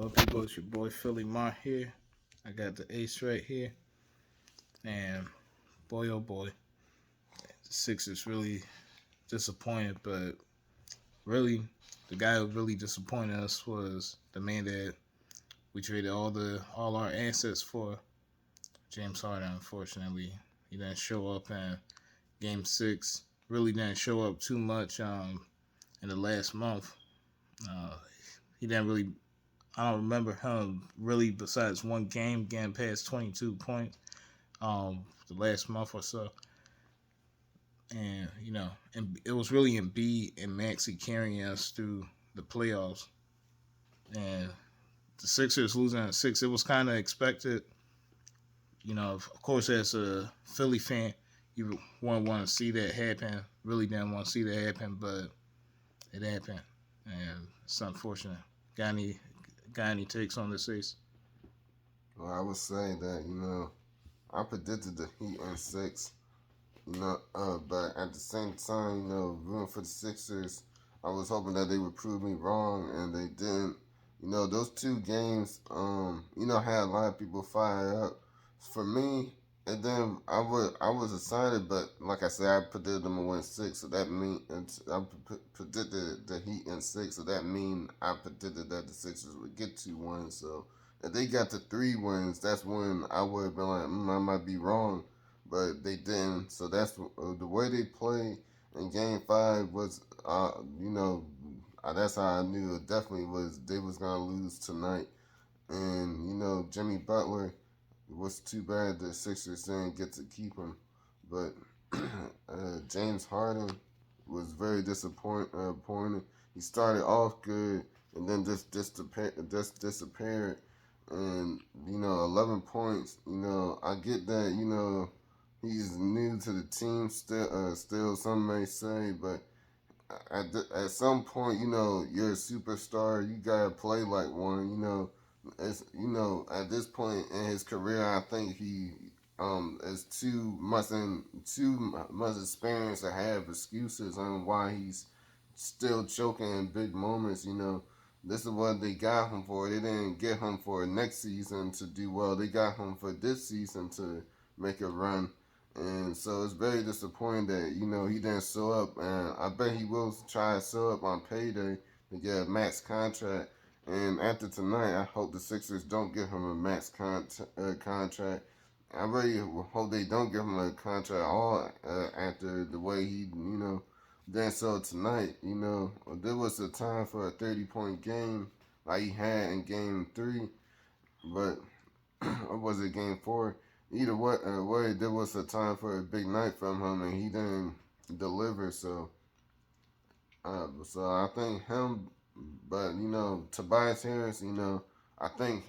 Well, people, it's your boy Philly Mar here. I got the ace right here. And boy, oh boy, the Sixers really disappointed. But really, the guy who really disappointed us was the man that we traded all our assets for, James Harden. Unfortunately, he didn't show up in Game 6. Really didn't show up too much in the last month. Uh, he didn't really. I don't remember him really besides one game getting past 22 points the last month or so. And and it was really Embiid and Maxey carrying us through the playoffs. And the Sixers losing at 6, it was kind of expected. Of course, as a Philly fan, you wouldn't want to see that happen. Really didn't want to see that happen, but it happened, and it's unfortunate. Got any takes on this, Ace? Well, I would say that, I predicted the Heat in 6, but at the same time, rooting for the Sixers, I was hoping that they would prove me wrong, and they didn't. Those two games, had a lot of people fired up. For me, and then I was excited, but like I said, I predicted them to win 6, so that mean predicted the Heat in 6, so that mean I predicted that the Sixers would get 2 wins. So if they got to 3 wins, that's when I would have been like, I might be wrong, but they didn't. So that's the way they played in Game 5 was, that's how I knew it definitely was they was gonna lose tonight. And Jimmy Butler, it was too bad the Sixers didn't get to keep him, but James Harden was very disappointed. He started off good and then disappeared. And 11 points. I get that. He's new to the team still. Still, some may say, but at some point, you're a superstar. You gotta play like one. At this point in his career, I think he is too much experience to have excuses on why he's still choking in big moments. This is what they got him for. They didn't get him for next season to do well. They got him for this season to make a run. And so it's very disappointing that, he didn't show up. And I bet he will try to show up on payday to get a max contract. And after tonight, I hope the Sixers don't give him a max contract. I really hope they don't give him a contract at all after the way he, then so tonight, there was a time for a 30-point game like he had in Game 3, but or was it Game 4? Either way, there was a time for a big night from him, and he didn't deliver. So I think him, but Tobias Harris, I think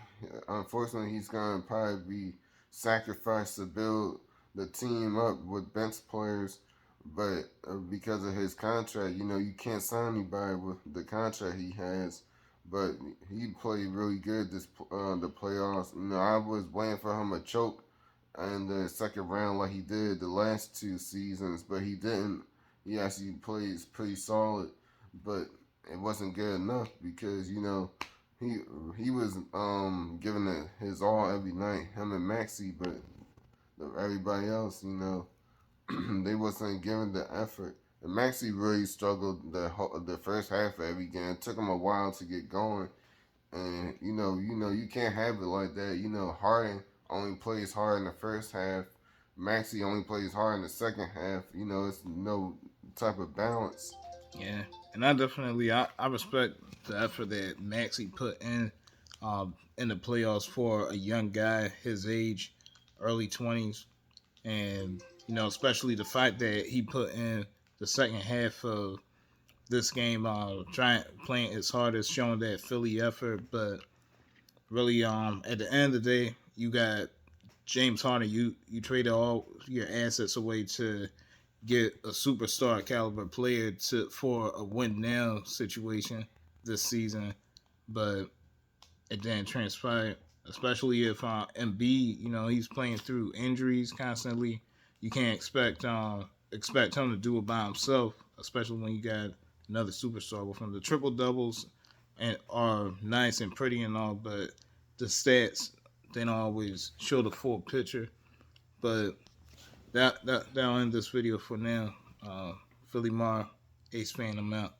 unfortunately he's gonna probably be sacrificed to build the team up with bench players. But because of his contract, you can't sign anybody with the contract he has. But he played really good the playoffs. I was waiting for him to choke in the second round like he did the last 2 seasons, but he didn't. He actually plays pretty solid, but it wasn't good enough because he was giving it his all every night, him and Maxey, but everybody else, they wasn't giving the effort. And Maxey really struggled the first half of every game. It took him a while to get going, and you can't have it like that. Harden only plays hard in the first half. Maxey only plays hard in the second half. It's no type of balance. Yeah, and I respect the effort that Maxey put in the playoffs for a young guy his age, early 20s, and especially the fact that he put in the second half of this game, trying playing his hardest, showing that Philly effort. But really, at the end of the day, you got James Harden. You traded all your assets away to get a superstar caliber player for a win now situation this season, but it didn't transpire. Especially if Embiid, he's playing through injuries constantly. You can't expect him to do it by himself, especially when you got another superstar with him. The triple doubles and are nice and pretty and all, but the stats they don't always show the full picture. But that'll end this video for now. Philly Mar, Ace fan, I'm out.